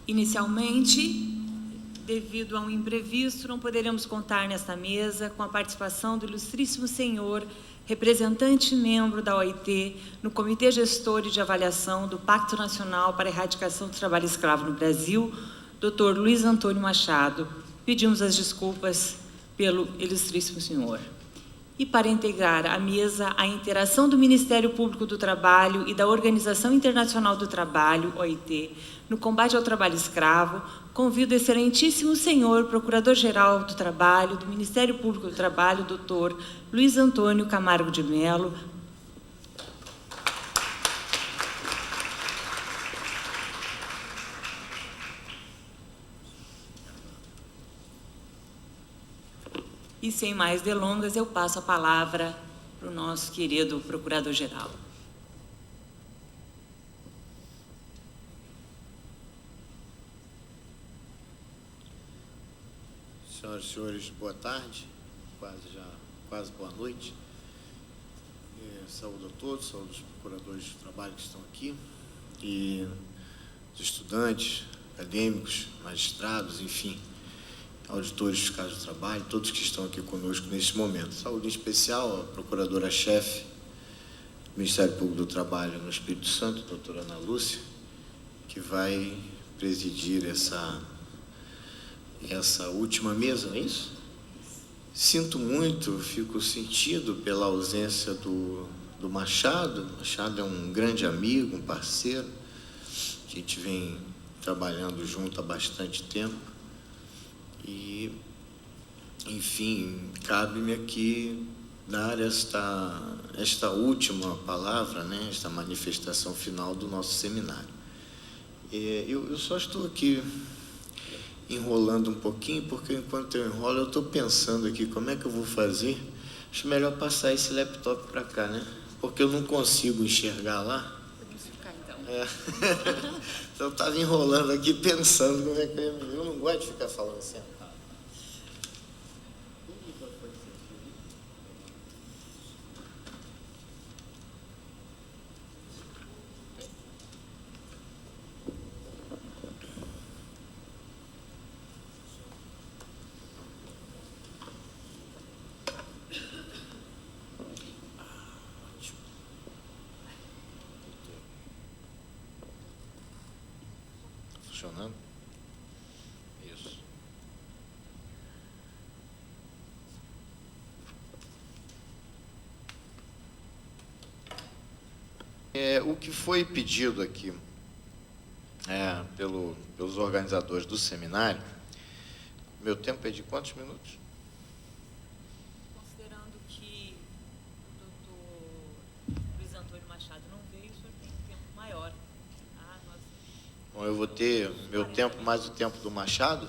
Inicialmente, devido a um imprevisto, não poderemos contar nesta mesa com a participação do ilustríssimo senhor, representante e membro da OIT, no Comitê Gestor e de Avaliação do Pacto Nacional para a Erradicação do Trabalho Escravo no Brasil, Dr. Luiz Antônio Machado. Pedimos as desculpas pelo ilustríssimo senhor. E para integrar a mesa, a interação do Ministério Público do Trabalho e da Organização Internacional do Trabalho, OIT, no combate ao trabalho escravo, convido o excelentíssimo senhor Procurador-Geral do Trabalho, do Ministério Público do Trabalho, Dr. Luiz Antônio Camargo de Mello, e, sem mais delongas, eu passo a palavra para o nosso querido Procurador-Geral. Senhoras e senhores, boa tarde, quase boa noite. Saúdo a todos, saúdo os procuradores de trabalho que estão aqui, e os estudantes, acadêmicos, magistrados, enfim, auditores fiscais do trabalho, todos que estão aqui conosco neste momento. Saúde em especial a procuradora-chefe do Ministério Público do Trabalho no Espírito Santo, doutora Ana Lúcia, que vai presidir essa última mesa, não é isso? Sinto muito, fico sentido pela ausência do Machado. Machado é um grande amigo, um parceiro. A gente vem trabalhando junto há bastante tempo. E, enfim, cabe-me aqui dar esta última palavra, né, esta manifestação final do nosso seminário. Eu só estou aqui enrolando um pouquinho, porque enquanto eu enrolo, eu estou pensando aqui como é que eu vou fazer. Acho melhor passar esse laptop para cá, né? Porque eu não consigo enxergar lá. Podemos ficar, então. Então, eu estava enrolando aqui, pensando como é que eu não gosto de ficar falando assim. Funcionando? Isso. O que foi pedido aqui pelos organizadores do seminário, meu tempo é de quantos minutos? Considerando que o Dr. Luiz Antônio Machado não veio, o senhor tem um tempo maior. Bom, eu vou ter meu tempo mais o tempo do Machado?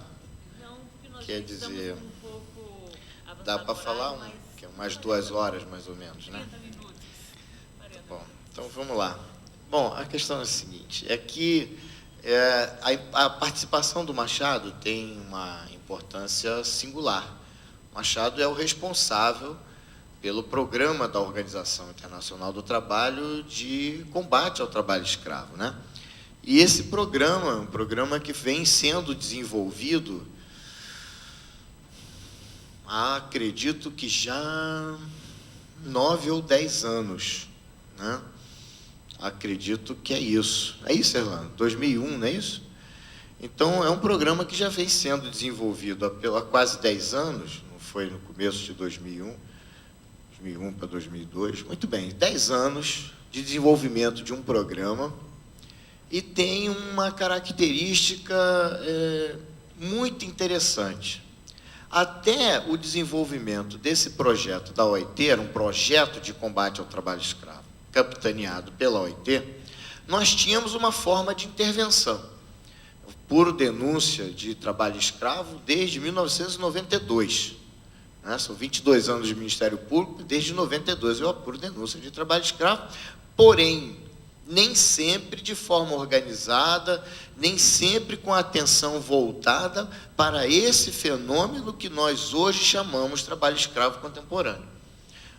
Não, porque nós Quer estamos dizer, um pouco avançado. dá para falar que é umas 2 horas, mais ou menos, né? 30 minutos. 40. Bom, então vamos lá. Bom, a questão é a seguinte, é que a participação do Machado tem uma importância singular. O Machado é o responsável pelo programa da Organização Internacional do Trabalho de combate ao trabalho escravo, né? E esse programa é um programa que vem sendo desenvolvido há, acredito que já 9 ou 10 anos, né? Acredito que é isso. É isso, Erlando? 2001, não é isso? Então, é um programa que já vem sendo desenvolvido há quase 10 anos, não foi no começo de 2001 para 2002. Muito bem, 10 anos de desenvolvimento de um programa, e tem uma característica muito interessante. Até o desenvolvimento desse projeto da OIT, era um projeto de combate ao trabalho escravo, capitaneado pela OIT, nós tínhamos uma forma de intervenção por denúncia de trabalho escravo desde 1992. Né? São 22 anos de Ministério Público, desde 92 eu apuro denúncia de trabalho escravo, porém, nem sempre de forma organizada, nem sempre com atenção voltada para esse fenômeno que nós hoje chamamos de trabalho escravo contemporâneo.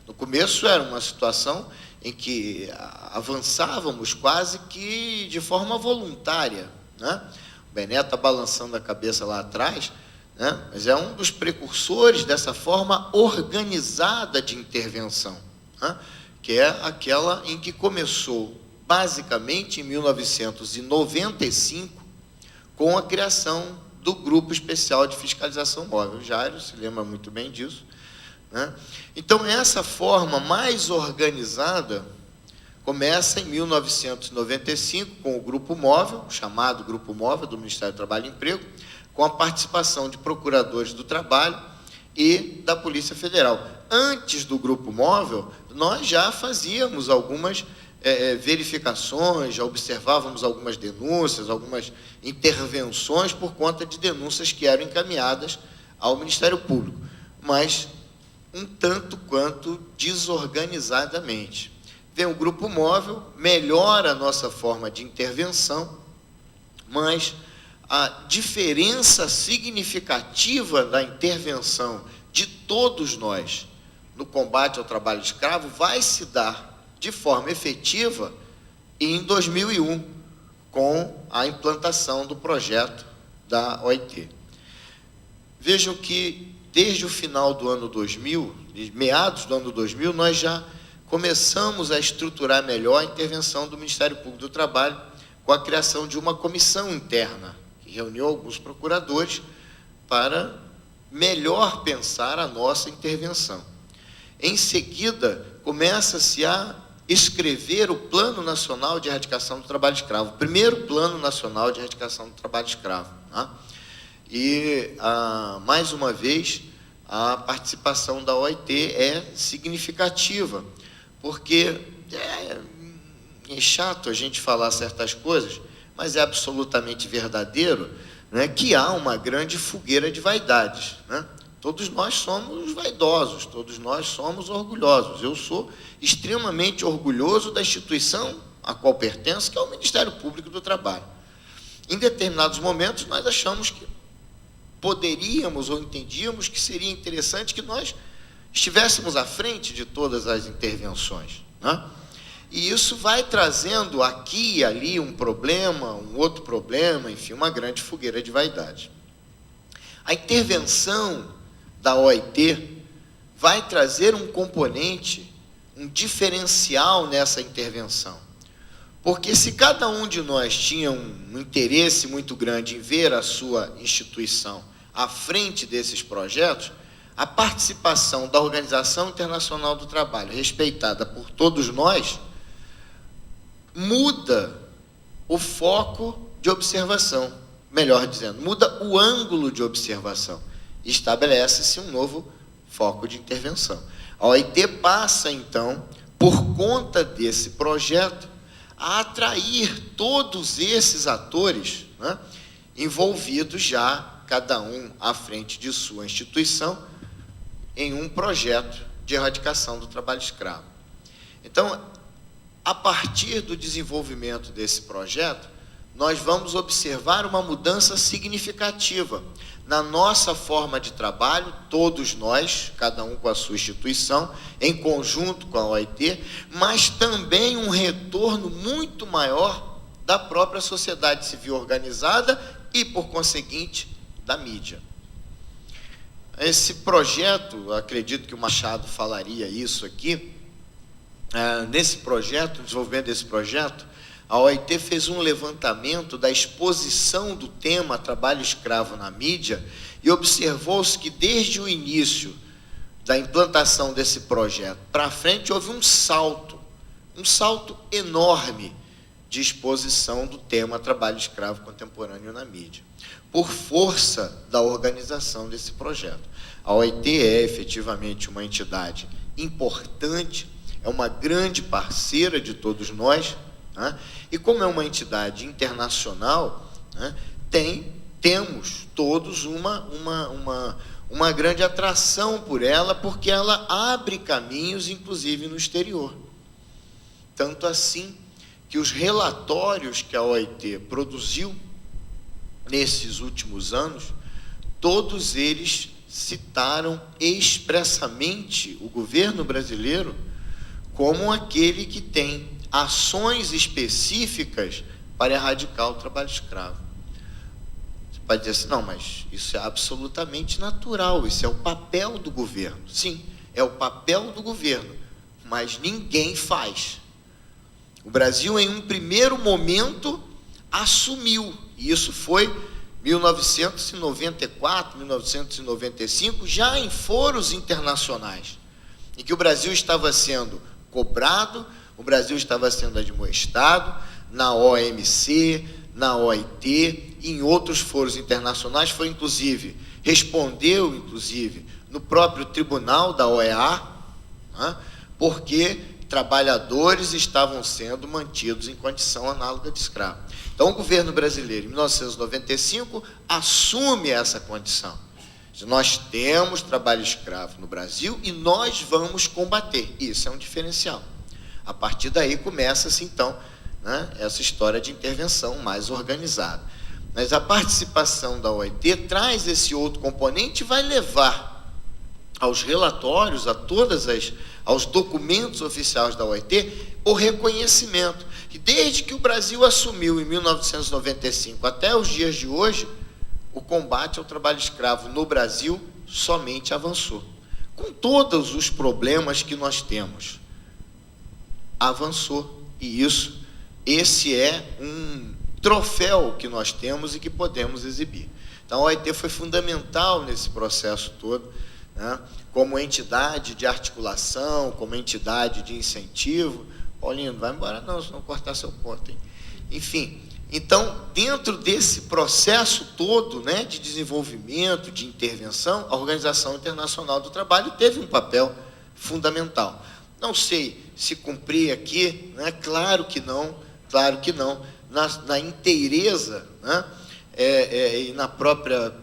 No começo era uma situação em que avançávamos quase que de forma voluntária, né? Bené está balançando a cabeça lá atrás, né? Mas é um dos precursores dessa forma organizada de intervenção, né? Que é aquela em que começou, basicamente, em 1995, com a criação do Grupo Especial de Fiscalização Móvel. O Jairo se lembra muito bem disso, né? Então, essa forma mais organizada começa em 1995 com o Grupo Móvel, chamado Grupo Móvel do Ministério do Trabalho e Emprego, com a participação de procuradores do trabalho e da Polícia Federal. Antes do Grupo Móvel, nós já fazíamos algumas verificações, já observávamos algumas denúncias, algumas intervenções por conta de denúncias que eram encaminhadas ao Ministério Público, mas um tanto quanto desorganizadamente. Vem o Grupo Móvel, melhora a nossa forma de intervenção, mas a diferença significativa da intervenção de todos nós no combate ao trabalho escravo vai se dar de forma efetiva em 2001, com a implantação do projeto da OIT. Vejam que, desde o final do ano 2000, meados do ano 2000, nós já começamos a estruturar melhor a intervenção do Ministério Público do Trabalho com a criação de uma comissão interna, que reuniu alguns procuradores para melhor pensar a nossa intervenção. Em seguida, começa-se a escrever o Plano Nacional de Erradicação do Trabalho Escravo, o primeiro Plano Nacional de Erradicação do Trabalho Escravo, né? E, mais uma vez, a participação da OIT é significativa, porque é chato a gente falar certas coisas, mas é absolutamente verdadeiro, né, que há uma grande fogueira de vaidades, né? Todos nós somos vaidosos, todos nós somos orgulhosos. Eu sou extremamente orgulhoso da instituição a qual pertenço, que é o Ministério Público do Trabalho. Em determinados momentos, nós achamos que poderíamos ou entendíamos que seria interessante que nós estivéssemos à frente de todas as intervenções, né? E isso vai trazendo aqui e ali um problema, um outro problema, enfim, uma grande fogueira de vaidade. A intervenção da OIT vai trazer um componente, um diferencial nessa intervenção. Porque se cada um de nós tinha um interesse muito grande em ver a sua instituição à frente desses projetos, a participação da Organização Internacional do Trabalho, respeitada por todos nós, muda o foco de observação, melhor dizendo, muda o ângulo de observação. Estabelece-se um novo foco de intervenção. A OIT passa, então, por conta desse projeto, a atrair todos esses atores, né, envolvidos já, cada um à frente de sua instituição, em um projeto de erradicação do trabalho escravo. Então, a partir do desenvolvimento desse projeto, nós vamos observar uma mudança significativa na nossa forma de trabalho, todos nós, cada um com a sua instituição, em conjunto com a OIT, mas também um retorno muito maior da própria sociedade civil organizada e, por conseguinte, da mídia. Esse projeto, acredito que o Machado falaria isso aqui, nesse projeto, no desenvolvimento desse projeto, a OIT fez um levantamento da exposição do tema trabalho escravo na mídia e observou-se que desde o início da implantação desse projeto para frente houve um salto enorme de exposição do tema trabalho escravo contemporâneo na mídia, por força da organização desse projeto. A OIT é efetivamente uma entidade importante, é uma grande parceira de todos nós, né? E como é uma entidade internacional, né, temos todos uma grande atração por ela, porque ela abre caminhos, inclusive no exterior. Tanto assim que os relatórios que a OIT produziu nesses últimos anos, todos eles citaram expressamente o governo brasileiro como aquele que tem ações específicas para erradicar o trabalho escravo. pode dizer assim, não, mas isso é absolutamente natural, isso é o papel do governo. Sim, é o papel do governo, mas ninguém faz. O Brasil, em um primeiro momento, assumiu, e isso foi 1994, 1995, já em foros internacionais, em que o Brasil estava sendo cobrado, o Brasil estava sendo admoestado na OMC, na OIT, e em outros foros internacionais, respondeu, inclusive, no próprio tribunal da OEA, né, porque trabalhadores estavam sendo mantidos em condição análoga de escravo. Então, o governo brasileiro, em 1995, assume essa condição. Nós temos trabalho escravo no Brasil e nós vamos combater. Isso é um diferencial. A partir daí começa-se, então, né, essa história de intervenção mais organizada. Mas a participação da OIT traz esse outro componente e vai levar aos relatórios, aos documentos oficiais da OIT, o reconhecimento que desde que o Brasil assumiu em 1995 até os dias de hoje, o combate ao trabalho escravo no Brasil somente avançou. Com todos os problemas que nós temos, avançou. E esse é um troféu que nós temos e que podemos exibir. Então, a OIT foi fundamental nesse processo todo, né, como entidade de articulação, como entidade de incentivo. Paulinho, não vai embora não, senão cortar seu ponto, hein? Enfim, então, dentro desse processo todo, né, de desenvolvimento, de intervenção, a Organização Internacional do Trabalho teve um papel fundamental. Não sei se cumprir aqui, né, claro que não, na inteireza, né, e na própria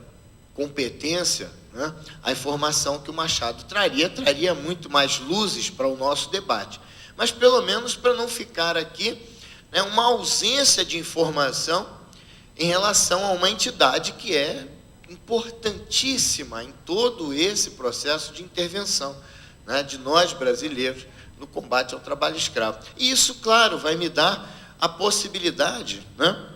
competência, né, a informação que o Machado traria muito mais luzes para o nosso debate. Mas, pelo menos, para não ficar aqui, né, uma ausência de informação em relação a uma entidade que é importantíssima em todo esse processo de intervenção, né, de nós brasileiros no combate ao trabalho escravo. E isso, claro, vai me dar a possibilidade, né,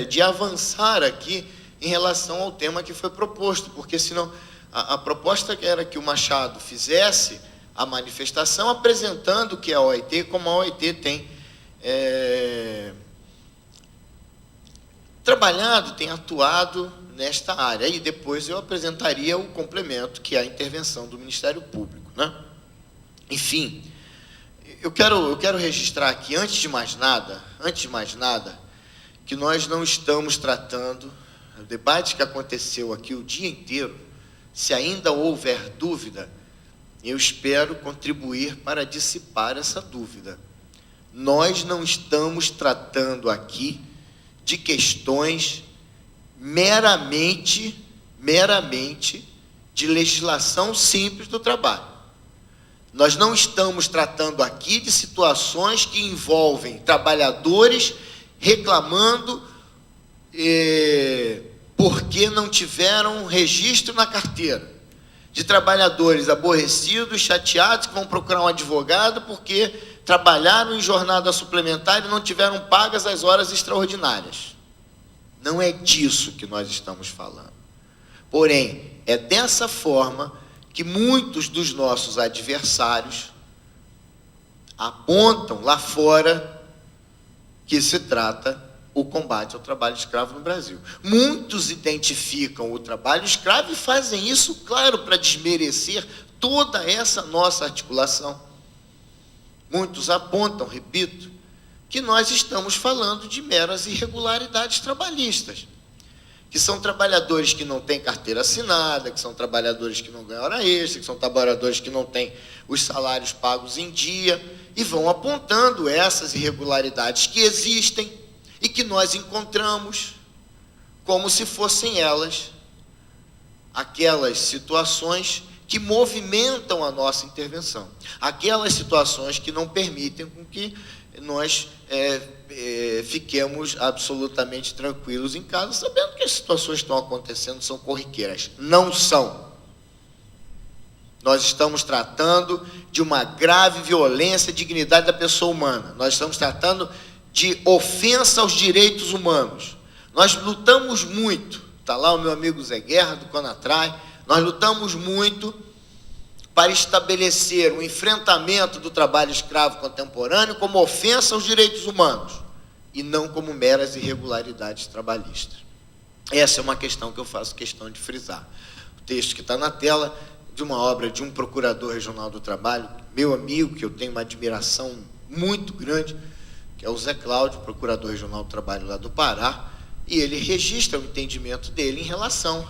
de avançar aqui em relação ao tema que foi proposto, porque senão a proposta era que o Machado fizesse a manifestação apresentando o que é a OIT, como a OIT tem trabalhado, tem atuado nesta área, e depois eu apresentaria o complemento, que é a intervenção do Ministério Público, né? Enfim, eu quero registrar aqui, antes de mais nada, que nós não estamos tratando, o debate que aconteceu aqui o dia inteiro, se ainda houver dúvida, eu espero contribuir para dissipar essa dúvida. Nós não estamos tratando aqui de questões meramente de legislação simples do trabalho. Nós não estamos tratando aqui de situações que envolvem trabalhadores reclamando porque não tiveram registro na carteira, de trabalhadores aborrecidos, chateados, que vão procurar um advogado porque trabalharam em jornada suplementar e não tiveram pagas as horas extraordinárias. Não é disso que nós estamos falando. Porém, é dessa forma que muitos dos nossos adversários apontam lá fora que se trata o combate ao trabalho escravo no Brasil. Muitos identificam o trabalho escravo e fazem isso, claro, para desmerecer toda essa nossa articulação. Muitos apontam, repito, que nós estamos falando de meras irregularidades trabalhistas, que são trabalhadores que não têm carteira assinada, que são trabalhadores que não ganham hora extra, que são trabalhadores que não têm os salários pagos em dia, e vão apontando essas irregularidades que existem e que nós encontramos como se fossem elas aquelas situações que movimentam a nossa intervenção, aquelas situações que não permitem com que nós fiquemos absolutamente tranquilos em casa, sabendo que as situações que estão acontecendo são corriqueiras. Não são. Nós estamos tratando de uma grave violência à dignidade da pessoa humana. Nós estamos tratando de ofensa aos direitos humanos. Nós lutamos muito, está lá o meu amigo Zé Guerra, do Conatrai, nós lutamos muito para estabelecer o enfrentamento do trabalho escravo contemporâneo como ofensa aos direitos humanos, e não como meras irregularidades trabalhistas. Essa é uma questão que eu faço questão de frisar. O texto que está na tela, de uma obra de um procurador regional do trabalho, meu amigo, que eu tenho uma admiração muito grande, que é o Zé Cláudio, procurador regional do trabalho lá do Pará, e ele registra o entendimento dele em relação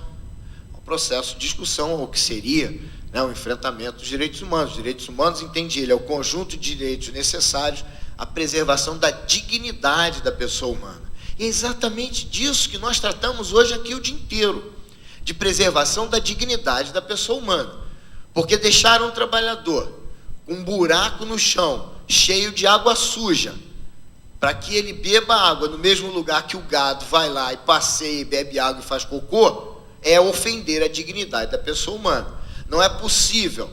ao processo de discussão, ao que seria, né, o enfrentamento dos direitos humanos. Os direitos humanos, entende ele, é o conjunto de direitos necessários à preservação da dignidade da pessoa humana. E é exatamente disso que nós tratamos hoje aqui o dia inteiro, de preservação da dignidade da pessoa humana. Porque deixaram um trabalhador com um buraco no chão, cheio de água suja, para que ele beba água no mesmo lugar que o gado vai lá e passeia e bebe água e faz cocô, é ofender a dignidade da pessoa humana. Não é possível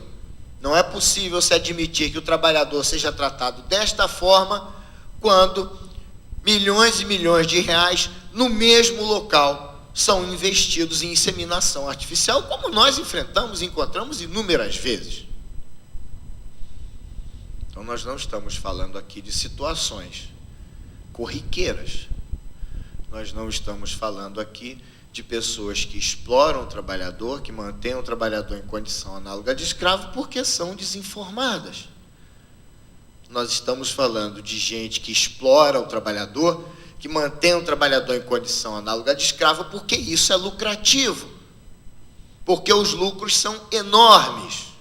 se admitir que o trabalhador seja tratado desta forma quando milhões e milhões de reais no mesmo local são investidos em inseminação artificial, como nós enfrentamos e encontramos inúmeras vezes. Então, nós não estamos falando aqui de situações corriqueiras. Nós não estamos falando aqui de pessoas que exploram o trabalhador, que mantêm o trabalhador em condição análoga de escravo, porque são desinformadas. Nós estamos falando de gente que explora o trabalhador, que mantém o trabalhador em condição análoga de escravo, porque isso é lucrativo, porque os lucros são enormes,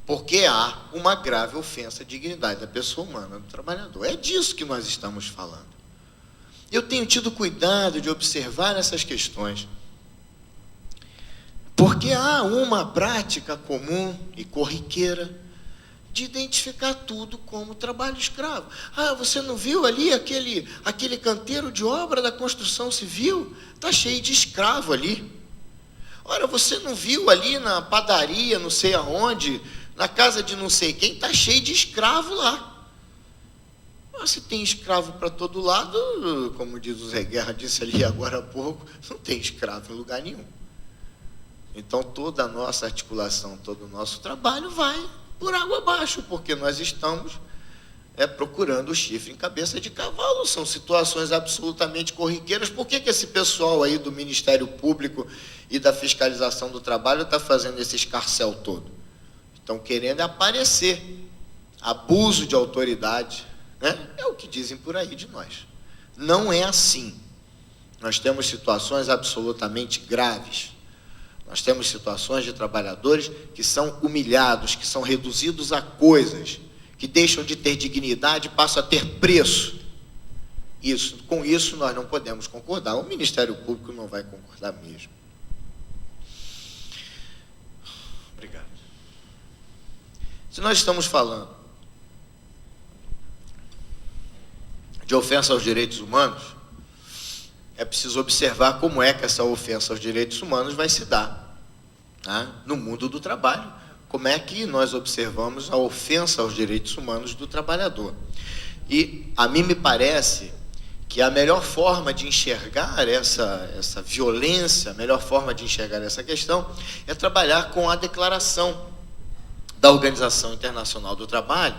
porque há uma grave ofensa à dignidade da pessoa humana, do trabalhador. É disso que nós estamos falando. Eu tenho tido cuidado de observar essas questões, porque há uma prática comum e corriqueira de identificar tudo como trabalho escravo. Ah, você não viu ali aquele canteiro de obra da construção civil? Está cheio de escravo ali. Ora, você não viu ali na padaria, não sei aonde, na casa de não sei quem, está cheio de escravo lá. Mas se tem escravo para todo lado, como diz o Zé Guerra, disse ali agora há pouco, não tem escravo em lugar nenhum. Então toda a nossa articulação, todo o nosso trabalho vai por água abaixo, porque nós estamos procurando o chifre em cabeça de cavalo. São situações absolutamente corriqueiras. Por que esse pessoal aí do Ministério Público e da Fiscalização do Trabalho está fazendo esse escarcéu todo? Estão querendo aparecer. Abuso de autoridade, né? É o que dizem por aí de nós. Não é assim. Nós temos situações absolutamente graves. Nós temos situações de trabalhadores que são humilhados, que são reduzidos a coisas, que deixam de ter dignidade e passam a ter preço. Com isso nós não podemos concordar. O Ministério Público não vai concordar mesmo. Obrigado. Se nós estamos falando de ofensa aos direitos humanos, é preciso observar como é que essa ofensa aos direitos humanos vai se dar, né, no mundo do trabalho. Como é que nós observamos a ofensa aos direitos humanos do trabalhador. E a mim me parece que a melhor forma de enxergar essa violência, a melhor forma de enxergar essa questão é trabalhar com a declaração da Organização Internacional do Trabalho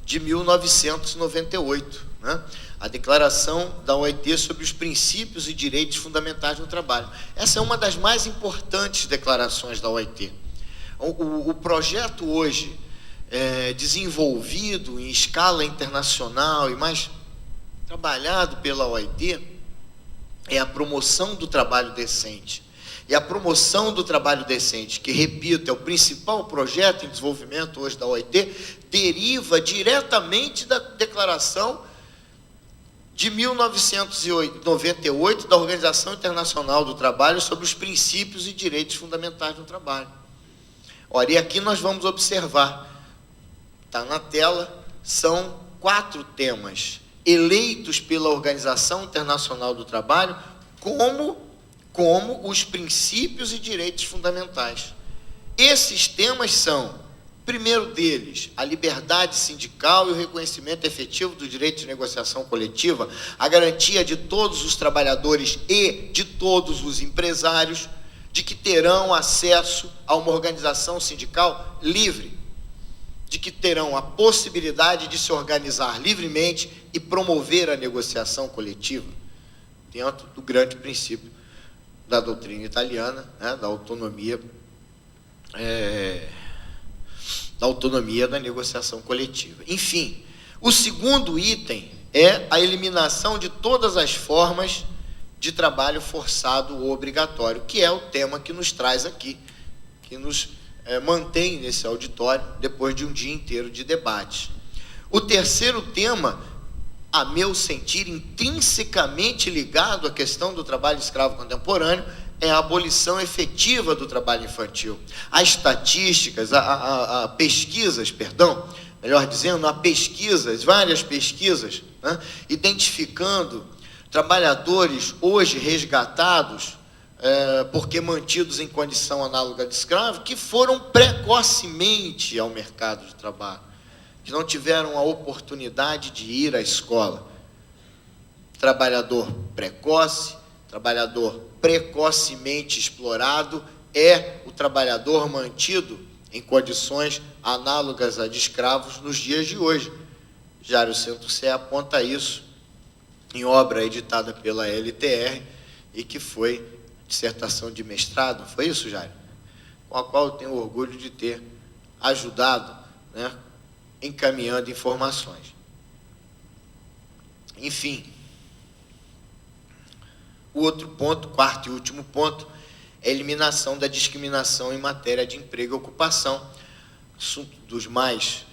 de 1998, né? A declaração da OIT sobre os princípios e direitos fundamentais no trabalho. Essa é uma das mais importantes declarações da OIT. O projeto hoje desenvolvido em escala internacional e mais trabalhado pela OIT é a promoção do trabalho decente. E a promoção do trabalho decente, que, repito, é o principal projeto em desenvolvimento hoje da OIT, deriva diretamente da declaração de 1998 da Organização Internacional do Trabalho sobre os princípios e direitos fundamentais no trabalho. Ora, e aqui nós vamos observar, está na tela, são 4 temas eleitos pela Organização Internacional do Trabalho como os princípios e direitos fundamentais. Esses temas são primeiro deles, a liberdade sindical e o reconhecimento efetivo do direito de negociação coletiva, a garantia de todos os trabalhadores e de todos os empresários de que terão acesso a uma organização sindical livre, de que terão a possibilidade de se organizar livremente e promover a negociação coletiva, dentro do grande princípio da doutrina italiana, né, da autonomia da negociação coletiva. Enfim, o segundo item é a eliminação de todas as formas de trabalho forçado ou obrigatório, que é o tema que nos traz aqui, que nos mantém nesse auditório depois de um dia inteiro de debate. O terceiro tema, a meu sentir, intrinsecamente ligado à questão do trabalho escravo contemporâneo, é a abolição efetiva do trabalho infantil. Há estatísticas, há pesquisas, melhor dizendo, há pesquisas, várias pesquisas, né, identificando trabalhadores hoje resgatados, porque mantidos em condição análoga de escravo, que foram precocemente ao mercado de trabalho, que não tiveram a oportunidade de ir à escola. Trabalhador precoce, trabalhador precocemente explorado, é o trabalhador mantido em condições análogas a de escravos nos dias de hoje. Jário Centro-Sé aponta isso em obra editada pela LTR e que foi dissertação de mestrado, foi isso, Jário? Com a qual eu tenho orgulho de ter ajudado, né, encaminhando informações. Enfim, o outro ponto, quarto e último ponto, é a eliminação da discriminação em matéria de emprego e ocupação, assunto dos mais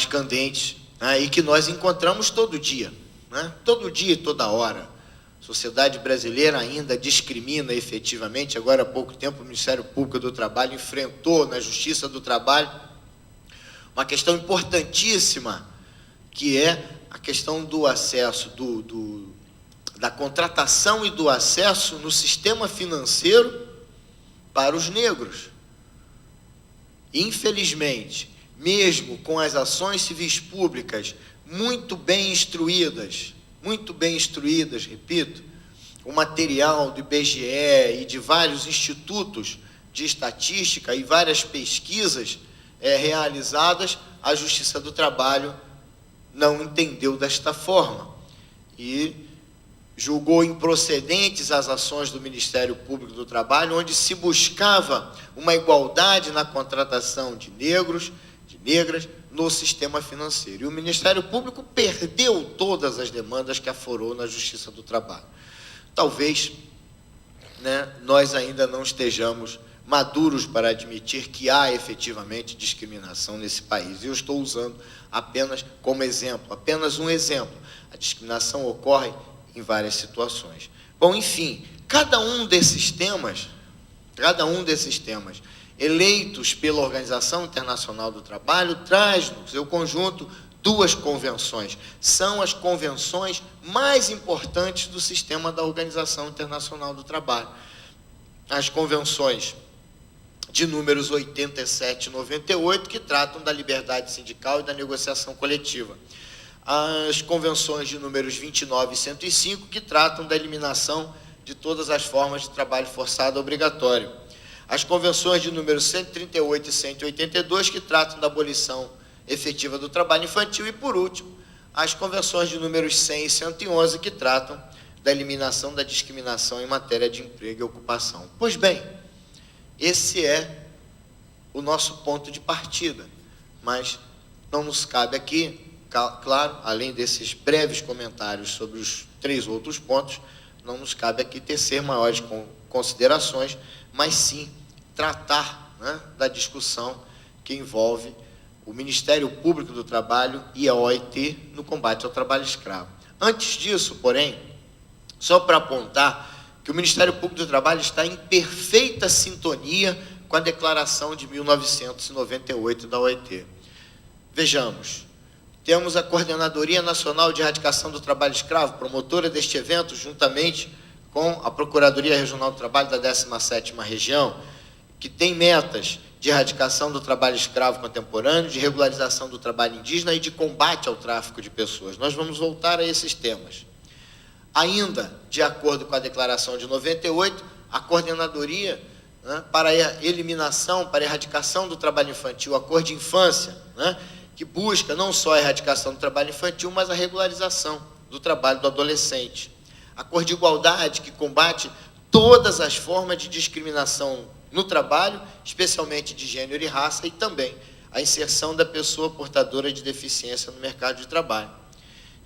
candentes, né, e que nós encontramos todo dia, né, todo dia e toda hora. A sociedade brasileira ainda discrimina efetivamente. Agora há pouco tempo o Ministério Público do Trabalho enfrentou na Justiça do Trabalho uma questão importantíssima, que é a questão do acesso, da contratação e do acesso no sistema financeiro para os negros. Infelizmente, mesmo com as ações civis públicas muito bem instruídas, repito, o material do IBGE e de vários institutos de estatística e várias pesquisas realizadas, a Justiça do Trabalho não entendeu desta forma e julgou improcedentes as ações do Ministério Público do Trabalho, onde se buscava uma igualdade na contratação de negros, de negras, no sistema financeiro. E o Ministério Público perdeu todas as demandas que aforou na Justiça do Trabalho. Talvez, né, nós ainda não estejamos maduros para admitir que há efetivamente discriminação nesse país. E eu estou usando apenas como exemplo, apenas um exemplo. A discriminação ocorre em várias situações. Bom, enfim, cada um desses temas, eleitos pela Organização Internacional do Trabalho, traz no seu conjunto duas convenções. São as convenções mais importantes do sistema da Organização Internacional do Trabalho. As convenções de números 87 e 98, que tratam da liberdade sindical e da negociação coletiva. As convenções de números 29 e 105, que tratam da eliminação de todas as formas de trabalho forçado obrigatório. As convenções de números 138 e 182, que tratam da abolição efetiva do trabalho infantil. E, por último, as convenções de números 100 e 111, que tratam da eliminação da discriminação em matéria de emprego e ocupação. Pois bem, esse é o nosso ponto de partida, mas não nos cabe aqui, claro, além desses breves comentários sobre os três outros pontos, não nos cabe aqui tecer maiores considerações, mas sim tratar, né, da discussão que envolve o Ministério Público do Trabalho e a OIT no combate ao trabalho escravo. Antes disso, porém, só para apontar que o Ministério Público do Trabalho está em perfeita sintonia com a declaração de 1998 da OIT. Vejamos, temos a Coordenadoria Nacional de Erradicação do Trabalho Escravo, promotora deste evento, juntamente com a Procuradoria Regional do Trabalho da 17ª Região, que tem metas de erradicação do trabalho escravo contemporâneo, de regularização do trabalho indígena e de combate ao tráfico de pessoas. Nós vamos voltar a esses temas. Ainda, de acordo com a Declaração de 98, a Coordenadoria, né, para a eliminação, para a erradicação do trabalho infantil, a Cor de Infância, né, que busca não só a erradicação do trabalho infantil, mas a regularização do trabalho do adolescente. A Cor de Igualdade, que combate todas as formas de discriminação no trabalho, especialmente de gênero e raça, e também a inserção da pessoa portadora de deficiência no mercado de trabalho.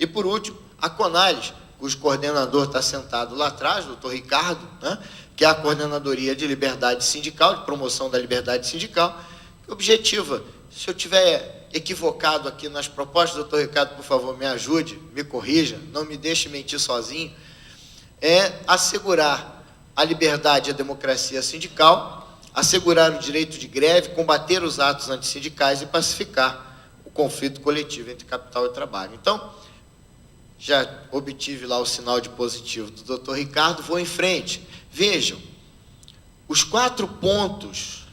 E, por último, a CONALES, cujo coordenador está sentado lá atrás, doutor Ricardo, né, que é a Coordenadoria de Liberdade Sindical, de Promoção da Liberdade Sindical, que objetiva, se eu tiver equivocado aqui nas propostas, doutor Ricardo, por favor, me ajude, me corrija, não me deixe mentir sozinho, é assegurar a liberdade e a democracia sindical, assegurar o direito de greve, combater os atos antissindicais e pacificar o conflito coletivo entre capital e trabalho. Então, já obtive lá o sinal de positivo do doutor Ricardo, vou em frente. Vejam, os quatro pontos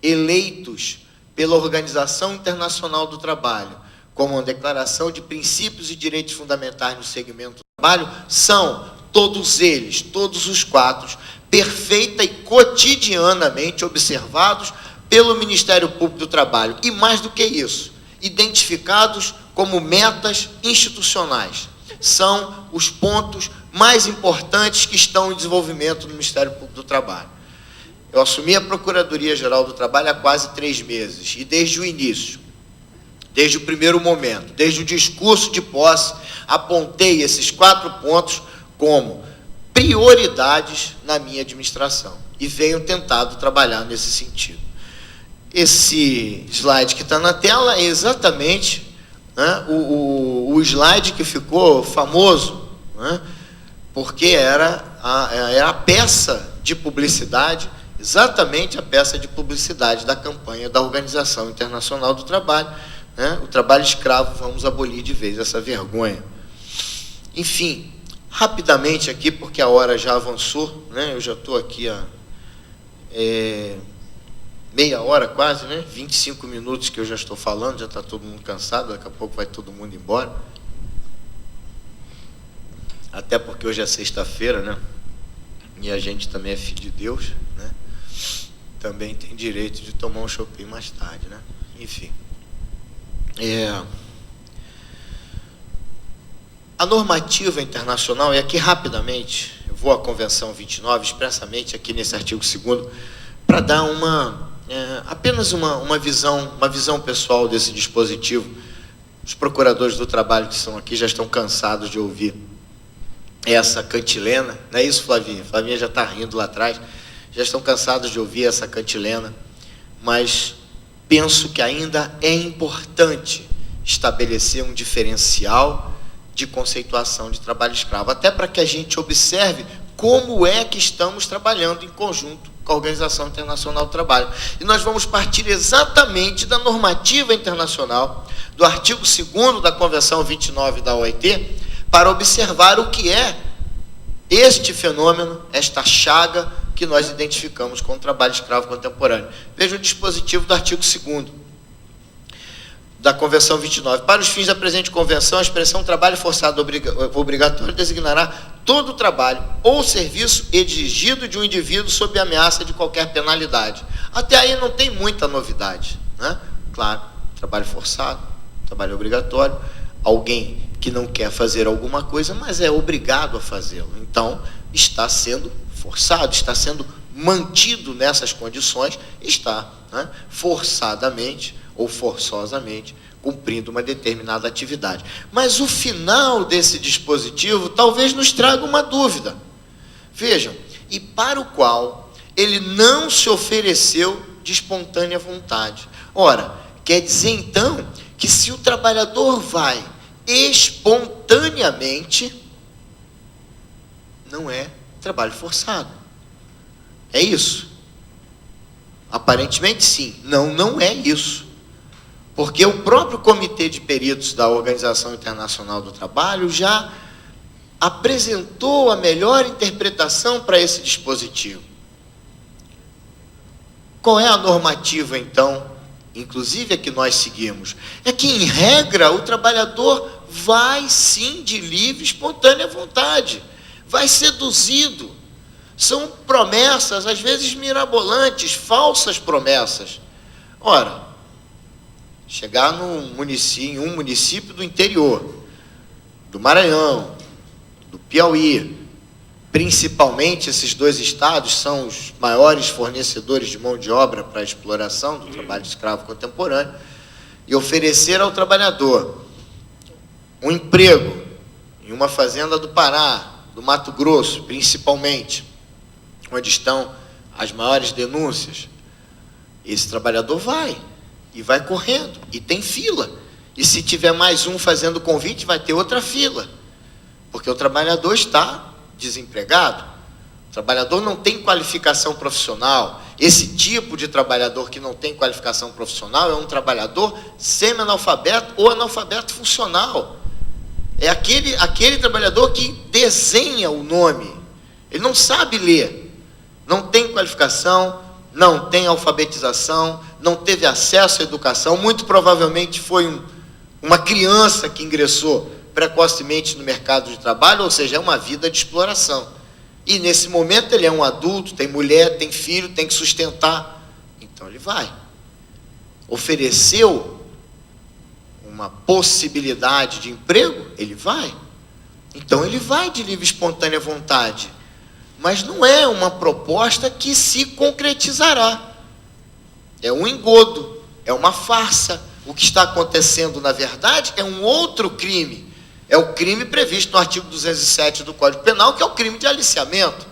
eleitos pela Organização Internacional do Trabalho, como uma declaração de princípios e direitos fundamentais no segmento do trabalho, são todos eles, todos os quatro, perfeita e cotidianamente observados pelo Ministério Público do Trabalho. E mais do que isso, identificados como metas institucionais. São os pontos mais importantes que estão em desenvolvimento no Ministério Público do Trabalho. Eu assumi a Procuradoria-Geral do Trabalho há quase 3 meses, e desde o início, desde o primeiro momento, desde o discurso de posse, apontei esses 4 pontos como prioridades na minha administração e venho tentado trabalhar nesse sentido. Esse slide que está na tela é exatamente, né, o slide que ficou famoso, né, porque era a peça de publicidade, exatamente a peça de publicidade da campanha da Organização Internacional do Trabalho, né, o trabalho escravo, vamos abolir de vez essa vergonha. Enfim, rapidamente aqui, porque a hora já avançou, né? Eu já estou aqui há meia hora quase, né? 25 minutos que eu já estou falando, já está todo mundo cansado, daqui a pouco vai todo mundo embora. Até porque hoje é sexta-feira, né? E a gente também é filho de Deus, né? Também tem direito de tomar um choppinho mais tarde, né? Enfim. A normativa internacional, e aqui rapidamente, eu vou à Convenção 29, expressamente aqui nesse artigo 2º, para dar apenas uma visão pessoal desse dispositivo. Os procuradores do trabalho que estão aqui já estão cansados de ouvir essa cantilena, não é isso, Flavinha? Flavinha já está rindo lá atrás, já estão cansados de ouvir essa cantilena, mas penso que ainda é importante estabelecer um diferencial de conceituação de trabalho escravo, até para que a gente observe como é que estamos trabalhando em conjunto com a Organização Internacional do Trabalho. E nós vamos partir exatamente da normativa internacional, do artigo 2º da Convenção 29 da OIT, para observar o que é este fenômeno, esta chaga que nós identificamos com o trabalho escravo contemporâneo. Veja o dispositivo do artigo 2º da Convenção 29. Para os fins da presente convenção, a expressão trabalho forçado obrigatório designará todo o trabalho ou serviço exigido de um indivíduo sob ameaça de qualquer penalidade. Até aí não tem muita novidade, né? Claro, trabalho forçado, trabalho obrigatório, alguém que não quer fazer alguma coisa, mas é obrigado a fazê-lo. Então, está sendo forçado, está sendo mantido nessas condições, está, né, forçadamente ou forçosamente cumprindo uma determinada atividade. Mas o final desse dispositivo talvez nos traga uma dúvida. Vejam, e para o qual ele não se ofereceu de espontânea vontade. Ora, quer dizer então que se o trabalhador vai espontaneamente, não é trabalho forçado. É isso? Aparentemente sim. Não é isso. Porque o próprio Comitê de Peritos da Organização Internacional do Trabalho já apresentou a melhor interpretação para esse dispositivo. Qual é a normativa, então, inclusive a que nós seguimos? É que, em regra, o trabalhador vai sim de livre, espontânea vontade, vai seduzido. São promessas, às vezes mirabolantes, falsas promessas. Ora, chegar em um município do interior, do Maranhão, do Piauí, principalmente esses dois estados são os maiores fornecedores de mão de obra para a exploração do trabalho escravo contemporâneo, e oferecer ao trabalhador um emprego em uma fazenda do Pará, do Mato Grosso, principalmente, onde estão as maiores denúncias, esse trabalhador vai, e vai correndo, e tem fila. E se tiver mais um fazendo convite, vai ter outra fila, porque o trabalhador está desempregado, o trabalhador não tem qualificação profissional. Esse tipo de trabalhador que não tem qualificação profissional é um trabalhador semi-analfabeto ou analfabeto funcional. É aquele trabalhador que desenha o nome, ele não sabe ler, não tem qualificação, não tem alfabetização, não teve acesso à educação, muito provavelmente foi uma criança que ingressou precocemente no mercado de trabalho, ou seja, é uma vida de exploração. E nesse momento ele é um adulto, tem mulher, tem filho, tem que sustentar. Então ele vai. Ofereceu uma possibilidade de emprego, ele vai. Então ele vai de livre e espontânea vontade. Mas não é uma proposta que se concretizará. É um engodo, é uma farsa. O que está acontecendo, na verdade, é um outro crime. É o crime previsto no artigo 207 do Código Penal, que é o crime de aliciamento.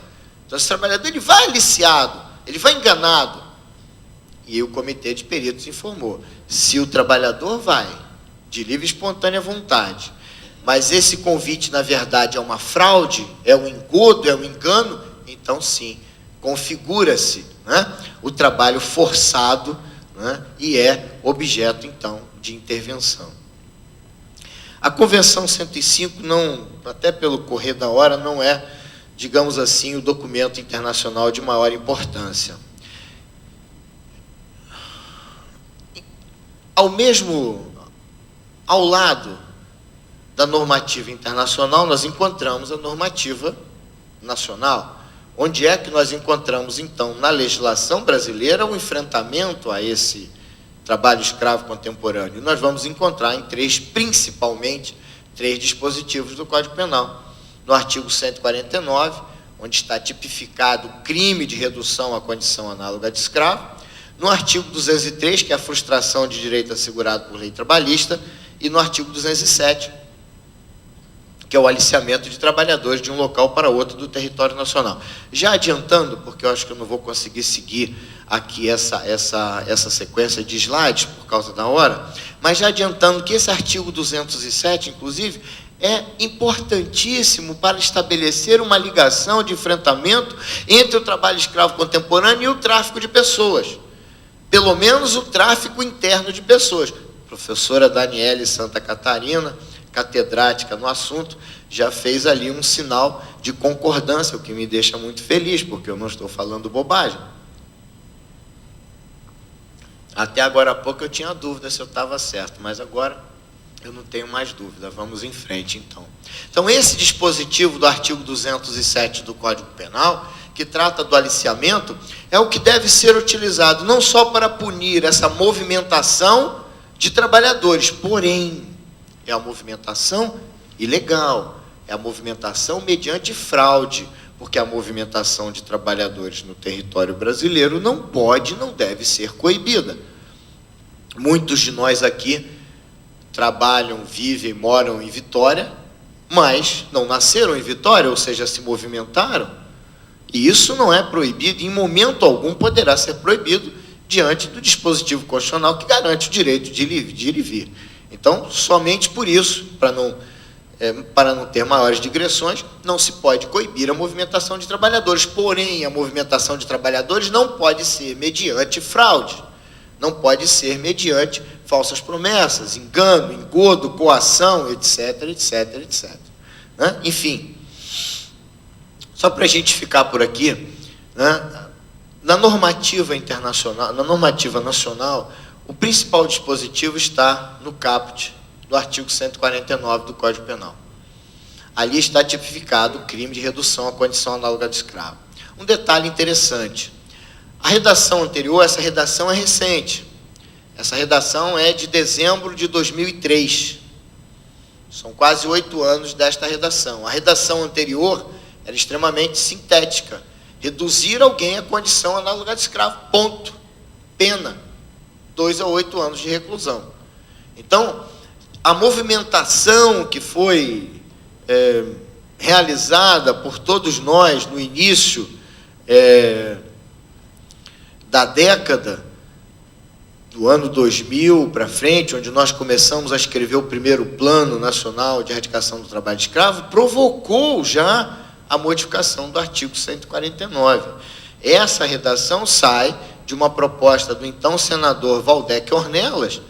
Então, esse trabalhador ele vai aliciado, ele vai enganado. E o comitê de peritos informou, se o trabalhador vai de livre e espontânea vontade, mas esse convite, na verdade, é uma fraude, é um engodo, é um engano, então, sim, configura-se, né, o trabalho forçado, né, e é objeto, então, de intervenção. A Convenção 105, não, até pelo correr da hora, não é, digamos assim, o documento internacional de maior importância. Ao lado da normativa internacional, nós encontramos a normativa nacional. Onde é que nós encontramos, então, na legislação brasileira, o enfrentamento a esse trabalho escravo contemporâneo? Nós vamos encontrar principalmente, três dispositivos do Código Penal. No artigo 149, onde está tipificado o crime de redução à condição análoga de escravo. No artigo 203, que é a frustração de direito assegurado por lei trabalhista. E no artigo 207, que é o aliciamento de trabalhadores de um local para outro do território nacional. Já adiantando, porque eu acho que eu não vou conseguir seguir aqui essa sequência de slides por causa da hora, mas já adiantando que esse artigo 207, inclusive, é importantíssimo para estabelecer uma ligação de enfrentamento entre o trabalho escravo contemporâneo e o tráfico de pessoas. Pelo menos o tráfico interno de pessoas. A professora Daniele Santa Catarina, catedrática no assunto, já fez ali um sinal de concordância, o que me deixa muito feliz, porque eu não estou falando bobagem. Até agora há pouco eu tinha dúvida se eu estava certo, mas agora eu não tenho mais dúvida. Vamos em frente, então. Então, esse dispositivo do artigo 207 do Código Penal, que trata do aliciamento, é o que deve ser utilizado não só para punir essa movimentação de trabalhadores, porém, é a movimentação ilegal, é a movimentação mediante fraude, porque a movimentação de trabalhadores no território brasileiro não pode, não deve ser coibida. Muitos de nós aqui trabalham, vivem, moram em Vitória, mas não nasceram em Vitória, ou seja, se movimentaram, e isso não é proibido, em momento algum poderá ser proibido diante do dispositivo constitucional que garante o direito de ir e vir. Então, somente por isso, para não ter maiores digressões, não se pode coibir a movimentação de trabalhadores. Porém, a movimentação de trabalhadores não pode ser mediante fraude, não pode ser mediante falsas promessas, engano, engodo, coação, etc, etc, etc. Né? Enfim, só para a gente ficar por aqui, né? Na normativa internacional, na normativa nacional, o principal dispositivo está no caput do artigo 149 do Código Penal. Ali está tipificado o crime de redução à condição análoga de escravo. Um detalhe interessante, a redação anterior, essa redação é recente. Essa redação é de dezembro de 2003. São quase 8 anos desta redação. A redação anterior era extremamente sintética. Reduzir alguém à condição análoga de escravo, ponto. Pena, 2 a 8 anos de reclusão. Então, a movimentação que foi realizada por todos nós no início da década, do ano 2000 para frente, onde nós começamos a escrever o primeiro Plano Nacional de Erradicação do Trabalho Escravo, provocou já a modificação do artigo 149. Essa redação sai de uma proposta do então senador Valdec Ornelas,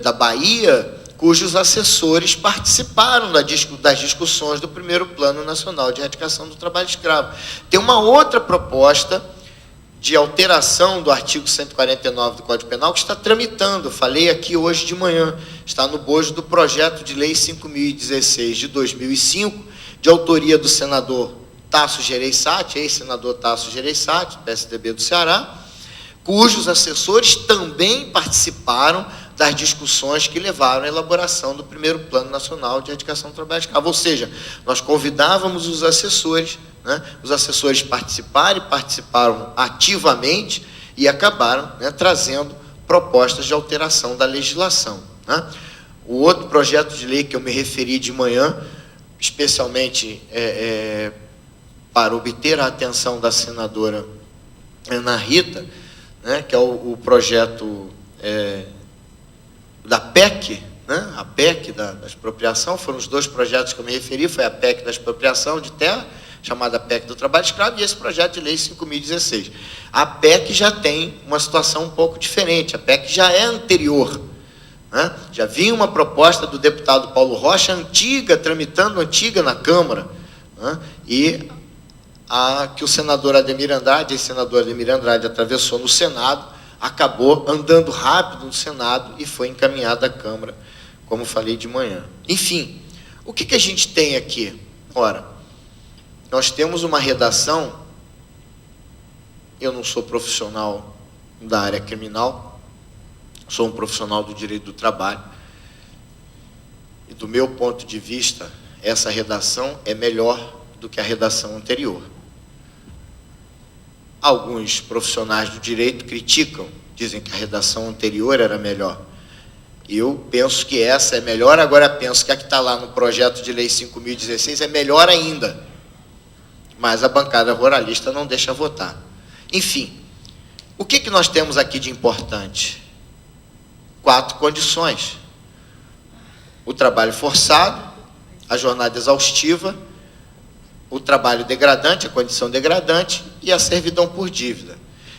da Bahia, cujos assessores participaram das discussões do primeiro Plano Nacional de Erradicação do Trabalho Escravo. Tem uma outra proposta de alteração do artigo 149 do Código Penal que está tramitando, falei aqui hoje de manhã, está no bojo do projeto de lei 5.016 de 2005, de autoria do senador Tasso Gereissati, ex-senador Tasso Gereissati, do PSDB do Ceará, cujos assessores também participaram das discussões que levaram à elaboração do primeiro Plano Nacional de Erradicação do Trabalho Escravo. Ou seja, nós convidávamos os assessores participaram ativamente e acabaram trazendo propostas de alteração da legislação. O outro projeto de lei que eu me referi de manhã, especialmente para obter a atenção da senadora Ana Rita, que é o projeto da PEC, a PEC da expropriação, foram os 2 projetos que eu me referi, foi a PEC da expropriação de terra, chamada PEC do Trabalho Escravo, e esse projeto de lei 5.016. A PEC já tem uma situação um pouco diferente, a PEC já é anterior. Já vinha uma proposta do deputado Paulo Rocha, tramitando na Câmara, e que o senador Ademir Andrade, ex-senador Ademir Andrade, atravessou no Senado, acabou andando rápido no Senado e foi encaminhada à Câmara, como falei de manhã. Enfim, o que a gente tem aqui? Ora, nós temos uma redação, eu não sou profissional da área criminal, sou um profissional do direito do trabalho, e do meu ponto de vista, essa redação é melhor do que a redação anterior. Alguns profissionais do direito criticam, dizem que a redação anterior era melhor. Eu penso que essa é melhor, agora penso que a que está lá no projeto de lei 5.016 é melhor ainda. Mas a bancada ruralista não deixa votar. Enfim, o que nós temos aqui de importante? 4 condições. O trabalho forçado, a jornada exaustiva, o trabalho degradante, a condição degradante e a servidão por dívida.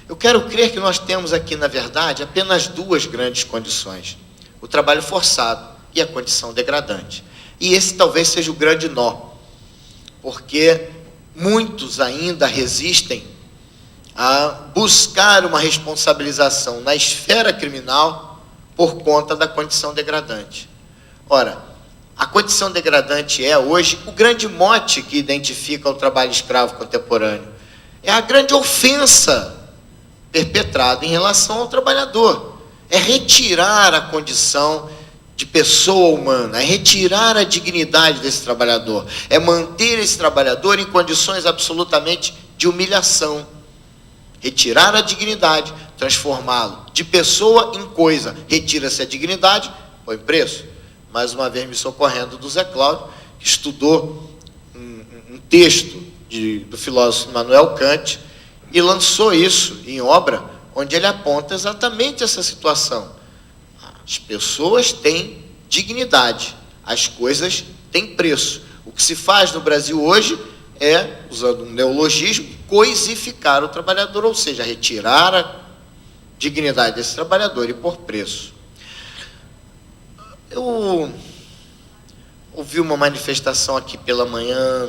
Eu quero crer que nós temos aqui, na verdade, apenas 2 grandes condições. O trabalho forçado e a condição degradante. E esse talvez seja o grande nó, porque muitos ainda resistem a buscar uma responsabilização na esfera criminal por conta da condição degradante. Ora, a condição degradante é, hoje, o grande mote que identifica o trabalho escravo contemporâneo. É a grande ofensa perpetrada em relação ao trabalhador. É retirar a condição de pessoa humana, é retirar a dignidade desse trabalhador, é manter esse trabalhador em condições absolutamente de humilhação. Retirar a dignidade, transformá-lo de pessoa em coisa. Retira-se a dignidade, põe preço. Mais uma vez me socorrendo do Zé Cláudio, que estudou um texto do filósofo Immanuel Kant e lançou isso em obra, onde ele aponta exatamente essa situação. As pessoas têm dignidade, as coisas têm preço. O que se faz no Brasil hoje é, usando um neologismo, coisificar o trabalhador, ou seja, retirar a dignidade desse trabalhador e pôr preço. Eu ouvi uma manifestação aqui pela manhã,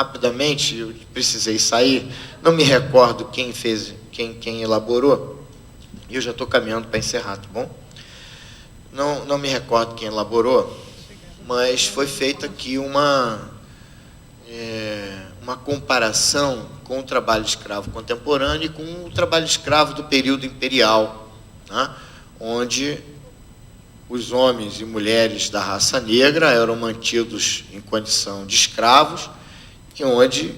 rapidamente, eu precisei sair, não me recordo quem fez, quem elaborou, e eu já estou caminhando para encerrar, tá bom? Não me recordo quem elaborou, mas foi feita aqui uma comparação com o trabalho escravo contemporâneo e com o trabalho escravo do período imperial, né? Onde os homens e mulheres da raça negra eram mantidos em condição de escravos e onde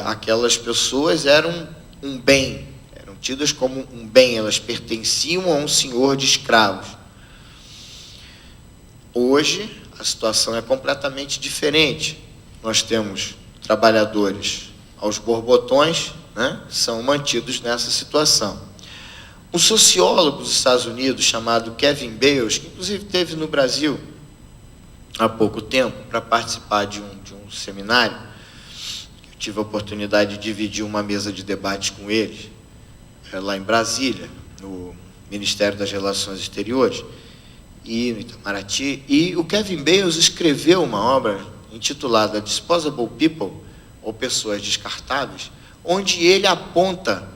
aquelas pessoas eram um bem, eram tidas como um bem, elas pertenciam a um senhor de escravos. Hoje, a situação é completamente diferente. Nós temos trabalhadores aos borbotões, né, são mantidos nessa situação. Um sociólogo dos Estados Unidos chamado Kevin Bales, que inclusive esteve no Brasil há pouco tempo para participar de um seminário, eu tive a oportunidade de dividir uma mesa de debate com ele, lá em Brasília, no Ministério das Relações Exteriores, e no Itamaraty, e o Kevin Bales escreveu uma obra intitulada Disposable People, ou Pessoas Descartáveis, onde ele aponta,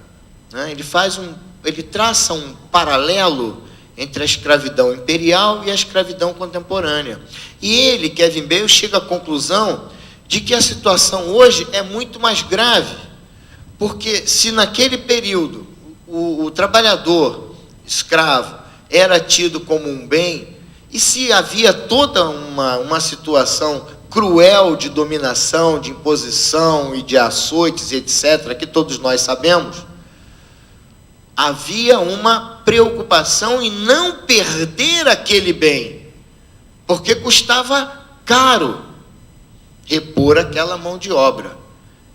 né, ele traça um paralelo entre a escravidão imperial e a escravidão contemporânea. E ele, Kevin Bales, chega à conclusão de que a situação hoje é muito mais grave, porque se naquele período o trabalhador escravo era tido como um bem, e se havia toda uma situação cruel de dominação, de imposição e de açoites, etc., que todos nós sabemos, havia uma preocupação em não perder aquele bem, porque custava caro repor aquela mão de obra.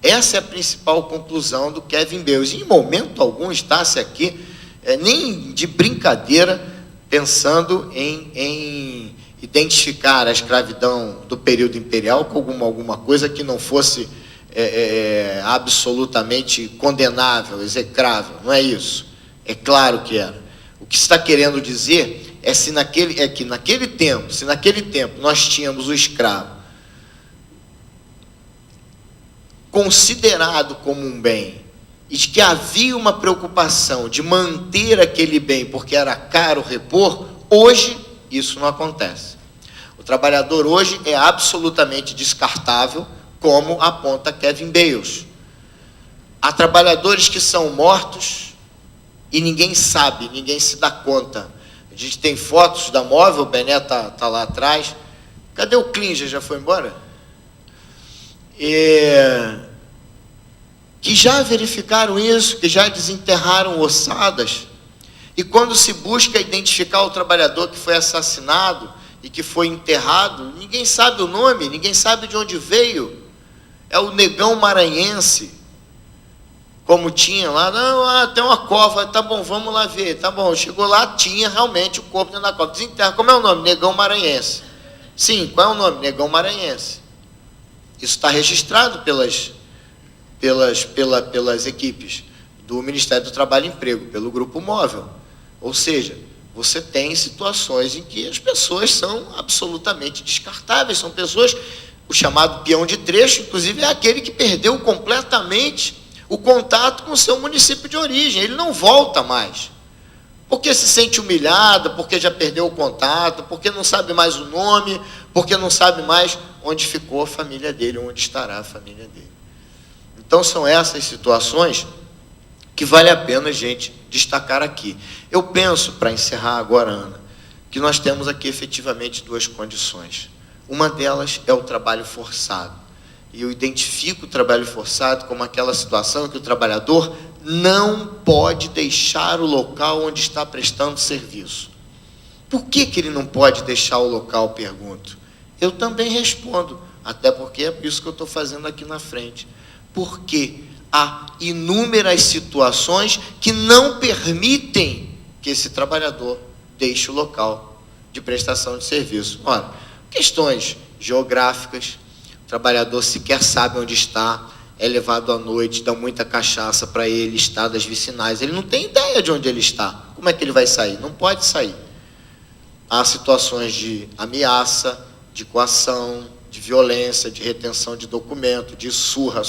Essa é a principal conclusão do Kevin Bales. Em momento algum está-se aqui, nem de brincadeira, pensando em identificar a escravidão do período imperial com alguma coisa que não fosse absolutamente condenável, execrável. Não é isso. É claro que era. O que está querendo dizer que naquele tempo nós tínhamos o escravo considerado como um bem, e de que havia uma preocupação de manter aquele bem porque era caro repor, hoje isso não acontece. O trabalhador hoje é absolutamente descartável, como aponta Kevin Bales. Há trabalhadores que são mortos e ninguém sabe, ninguém se dá conta. A gente tem fotos da Móvel, o Bené está lá atrás. Cadê o Klinger? Já foi embora? Que já verificaram isso, que já desenterraram ossadas. E quando se busca identificar o trabalhador que foi assassinado e que foi enterrado, ninguém sabe o nome, ninguém sabe de onde veio. É o negão maranhense. Como tinha lá, não, tem uma cova, tá bom, vamos lá ver, tá bom. Chegou lá, tinha realmente o corpo dentro da cova. Desenterra, como é o nome? Negão maranhense. Sim, qual é o nome? Negão maranhense. Isso está registrado pelas equipes do Ministério do Trabalho e Emprego, pelo Grupo Móvel. Ou seja, você tem situações em que as pessoas são absolutamente descartáveis, são pessoas, o chamado peão de trecho, inclusive, é aquele que perdeu completamente o contato com o seu município de origem, ele não volta mais, porque se sente humilhado, porque já perdeu o contato, porque não sabe mais o nome, porque não sabe mais onde ficou a família dele, onde estará a família dele. Então, são essas situações que vale a pena a gente destacar aqui. Eu penso, para encerrar agora, Ana, que nós temos aqui efetivamente duas condições. Uma delas é o trabalho forçado. E eu identifico o trabalho forçado como aquela situação em que o trabalhador não pode deixar o local onde está prestando serviço. Por que ele não pode deixar o local, pergunto? Eu também respondo, até porque é isso que eu estou fazendo aqui na frente. Porque há inúmeras situações que não permitem que esse trabalhador deixe o local de prestação de serviço. Ora, questões geográficas, o trabalhador sequer sabe onde está, é levado à noite, dá muita cachaça para ele, estradas vicinais, ele não tem ideia de onde ele está. Como é que ele vai sair? Não pode sair. Há situações de ameaça, de coação, de violência, de retenção de documento, de surra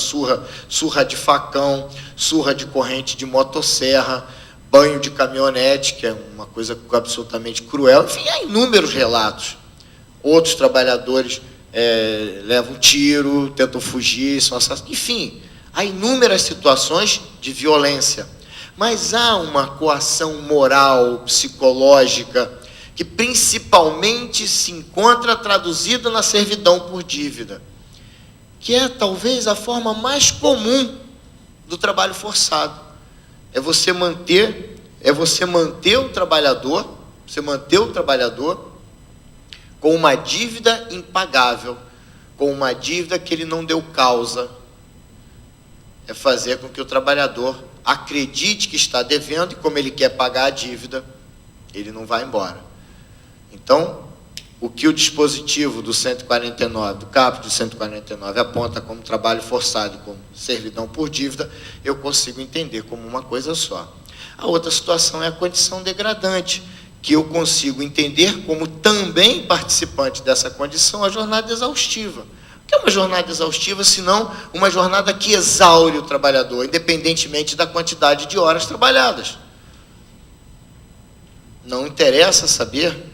de facão, surra de corrente de motosserra, banho de caminhonete, que é uma coisa absolutamente cruel. Enfim, há inúmeros relatos. Outros trabalhadores levam tiro, tentam fugir, são assassinados. Enfim, há inúmeras situações de violência. Mas há uma coação moral, psicológica, que principalmente se encontra traduzida na servidão por dívida, que é talvez a forma mais comum do trabalho forçado. É você manter o trabalhador, com uma dívida impagável, com uma dívida que ele não deu causa. É fazer com que o trabalhador acredite que está devendo, e como ele quer pagar a dívida, ele não vai embora. Então, o que o dispositivo do 149, do caput do 149, aponta como trabalho forçado, como servidão por dívida, eu consigo entender como uma coisa só. A outra situação é a condição degradante, que eu consigo entender como também participante dessa condição a jornada exaustiva. O que é uma jornada exaustiva, senão uma jornada que exaure o trabalhador, independentemente da quantidade de horas trabalhadas? Não interessa saber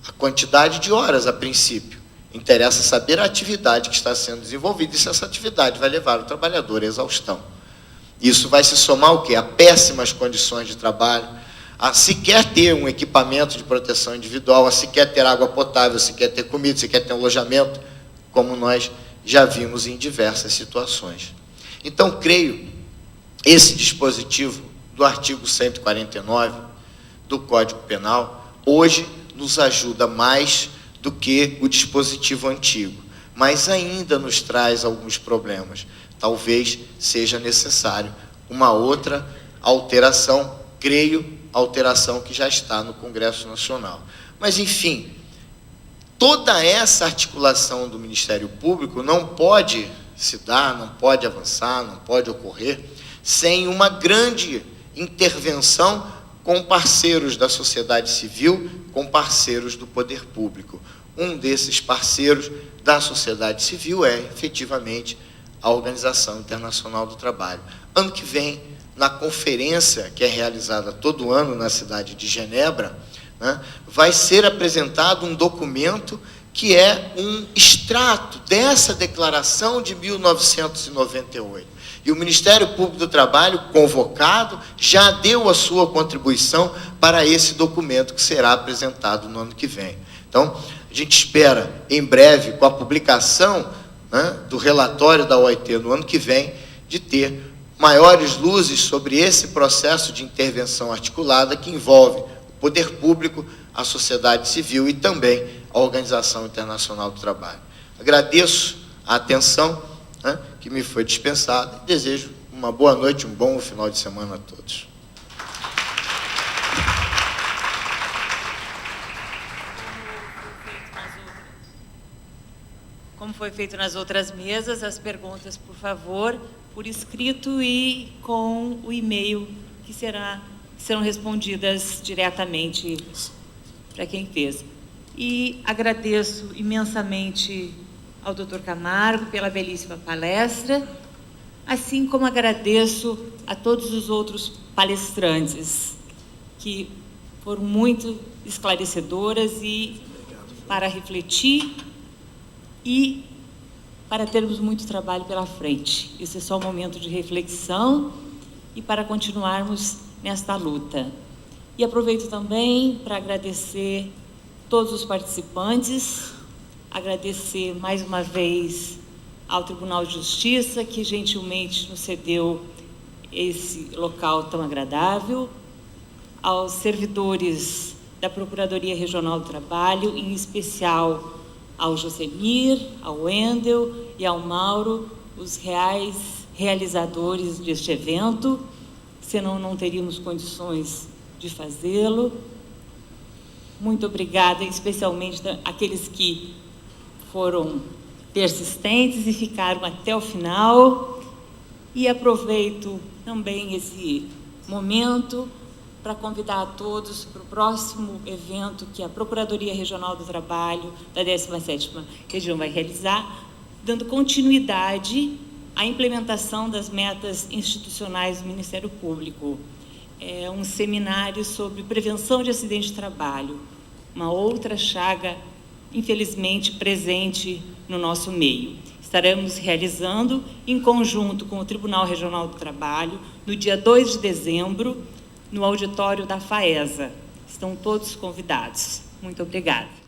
a quantidade de horas, a princípio. Interessa saber a atividade que está sendo desenvolvida e se essa atividade vai levar o trabalhador à exaustão. Isso vai se somar o quê? A péssimas condições de trabalho, a sequer ter um equipamento de proteção individual, a sequer ter água potável, a sequer ter comida, a sequer ter um alojamento, como nós já vimos em diversas situações. Então, creio, esse dispositivo do artigo 149 do Código Penal, hoje, nos ajuda mais do que o dispositivo antigo, mas ainda nos traz alguns problemas. Talvez seja necessário uma outra alteração, creio, alteração que já está no Congresso Nacional. Mas, enfim, toda essa articulação do Ministério Público não pode se dar, não pode avançar, não pode ocorrer sem uma grande intervenção com parceiros da sociedade civil, com parceiros do poder público. Um desses parceiros da sociedade civil é, efetivamente, a Organização Internacional do Trabalho. Ano que vem, na conferência que é realizada todo ano na cidade de Genebra, né, vai ser apresentado um documento que é um extrato dessa declaração de 1998. E o Ministério Público do Trabalho, convocado, já deu a sua contribuição para esse documento que será apresentado no ano que vem. Então, a gente espera, em breve, com a publicação, né, do relatório da OIT no ano que vem, de ter maiores luzes sobre esse processo de intervenção articulada que envolve o poder público, a sociedade civil e também a Organização Internacional do Trabalho. Agradeço a atenção, né, que me foi dispensada e desejo uma boa noite, um bom final de semana a todos. Como foi feito nas outras mesas, as perguntas, por favor, por escrito e com o e-mail que serão respondidas diretamente para quem fez. E agradeço imensamente ao Dr. Camargo pela belíssima palestra, assim como agradeço a todos os outros palestrantes, que foram muito esclarecedoras e para refletir e para termos muito trabalho pela frente. Esse é só um momento de reflexão e para continuarmos nesta luta. E aproveito também para agradecer todos os participantes, agradecer mais uma vez ao Tribunal de Justiça, que gentilmente nos cedeu esse local tão agradável, aos servidores da Procuradoria Regional do Trabalho, em especial ao Josemir, ao Wendel e ao Mauro, os reais realizadores deste evento, senão não teríamos condições de fazê-lo. Muito obrigada, especialmente àqueles que foram persistentes e ficaram até o final. E aproveito também esse momento para convidar a todos para o próximo evento que a Procuradoria Regional do Trabalho da 17ª Região vai realizar, dando continuidade à implementação das metas institucionais do Ministério Público. É um seminário sobre prevenção de acidente de trabalho, uma outra chaga, infelizmente, presente no nosso meio. Estaremos realizando, em conjunto com o Tribunal Regional do Trabalho, no dia 2 de dezembro, no auditório da FAESA. Estão todos convidados. Muito obrigada.